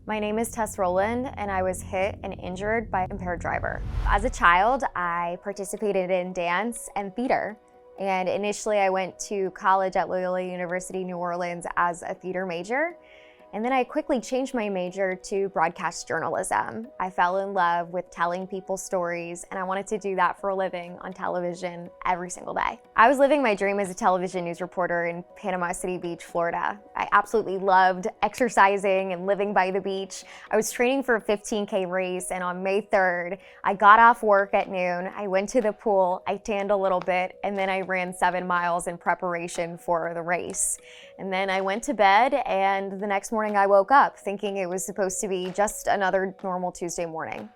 My name is Tess Rowland, and I was hit and injured by an impaired driver. As a child, I participated in dance and theater. And initially, I went to college at Loyola University, New Orleans as a theater major. And then I quickly changed my major to broadcast journalism. I fell in love with telling people stories, and I wanted to do that for a living on television every single day. I was living my dream as a television news reporter in Panama City Beach, Florida. I absolutely loved exercising and living by the beach. I was training for a 15K race, and on May 3rd, I got off work at noon, I went to the pool, I tanned a little bit, and then I ran 7 miles in preparation for the race. And then I went to bed, and the next morning I woke up thinking it was supposed to be just another normal Tuesday morning.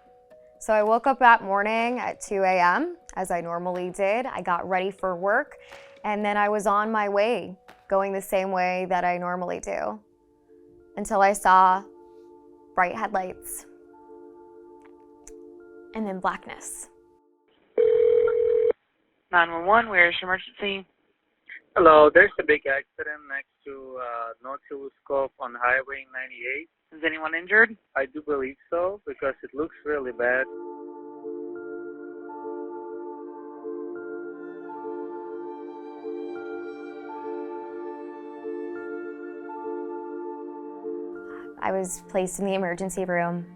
So I woke up that morning at 2 a.m. as I normally did. I got ready for work, and then I was on my way, going the same way that I normally do, until I saw bright headlights and then blackness. 911, where's your emergency? Hello, there's a big accident next to North Scope on Highway 98. Is anyone injured? I do believe so, because it looks really bad. I was placed in the emergency room,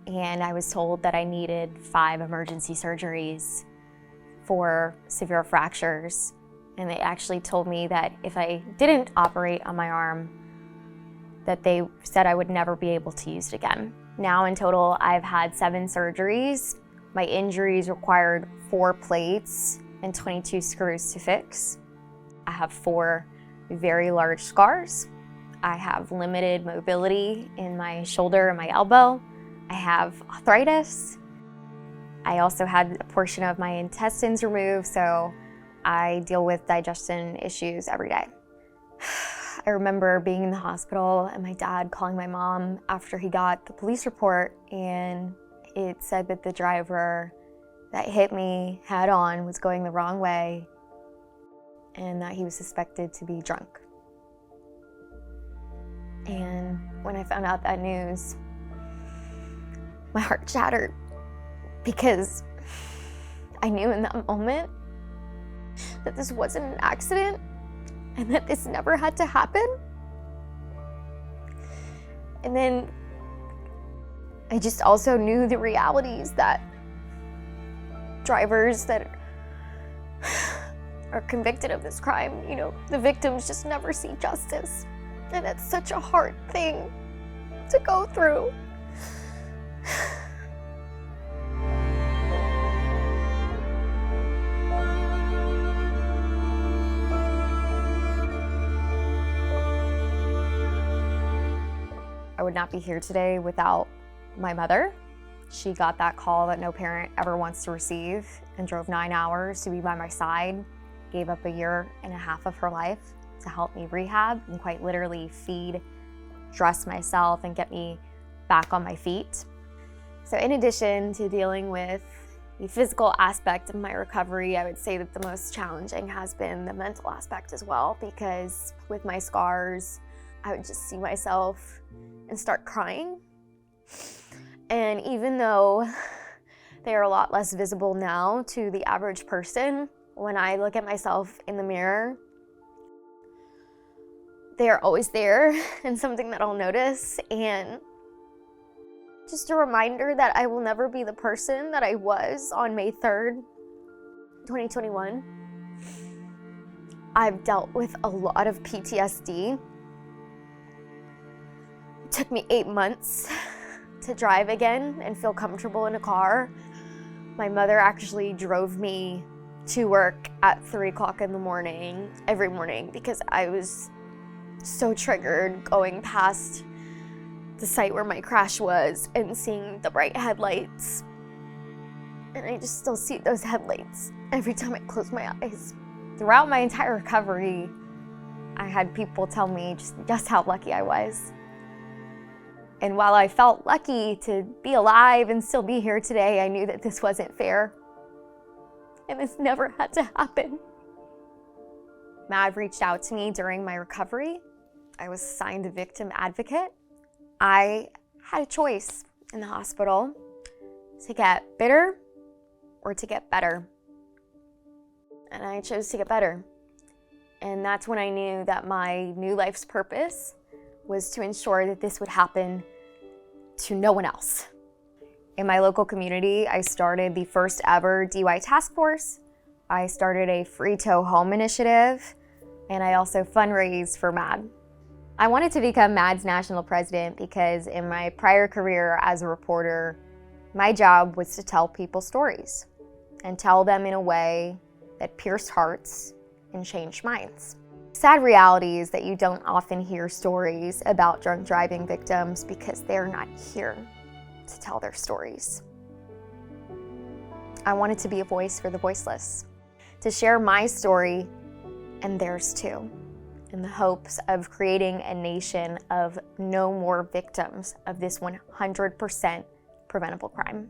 and I was told that I needed 5 emergency surgeries for severe fractures. And they actually told me that if I didn't operate on my arm, that they said I would never be able to use it again. Now in total, I've had 7 surgeries. My injuries required 4 plates and 22 screws to fix. I have 4 very large scars. I have limited mobility in my shoulder and my elbow. I have arthritis. I also had a portion of my intestines removed, so I deal with digestion issues every day. I remember being in the hospital and my dad calling my mom after he got the police report, and it said that the driver that hit me head on was going the wrong way and that he was suspected to be drunk. And when I found out that news, my heart shattered, because I knew in that moment that this wasn't an accident and that this never had to happen. And then I just also knew the realities that drivers that are convicted of this crime, the victims just never see justice. And it's such a hard thing to go through. I would not be here today without my mother. She got that call that no parent ever wants to receive and drove 9 hours to be by my side, gave up 1.5 years of her life to help me rehab and quite literally feed, dress myself, and get me back on my feet. So in addition to dealing with the physical aspect of my recovery, I would say that the most challenging has been the mental aspect as well, because with my scars, I would just see myself and start crying. And even though they are a lot less visible now to the average person, when I look at myself in the mirror, they are always there and something that I'll notice. And just a reminder that I will never be the person that I was on May 3rd, 2021. I've dealt with a lot of PTSD. It took me 8 months to drive again and feel comfortable in a car. My mother actually drove me to work at 3 o'clock in the morning every morning because I was so triggered going past the site where my crash was and seeing the bright headlights. And I just still see those headlights every time I close my eyes. Throughout my entire recovery, I had people tell me just how lucky I was. And while I felt lucky to be alive and still be here today, I knew that this wasn't fair. And this never had to happen. Matt reached out to me during my recovery. I was assigned a victim advocate. I had a choice in the hospital to get bitter or to get better. And I chose to get better. And that's when I knew that my new life's purpose was to ensure that this would happen to no one else. In my local community, I started the first ever DUI task force. I started a free tow home initiative, and I also fundraised for MAD. I wanted to become MAD's national president because in my prior career as a reporter, my job was to tell people stories and tell them in a way that pierced hearts and changed minds. Sad reality is that you don't often hear stories about drunk driving victims because they're not here to tell their stories. I wanted to be a voice for the voiceless, to share my story and theirs too, in the hopes of creating a nation of no more victims of this 100% preventable crime.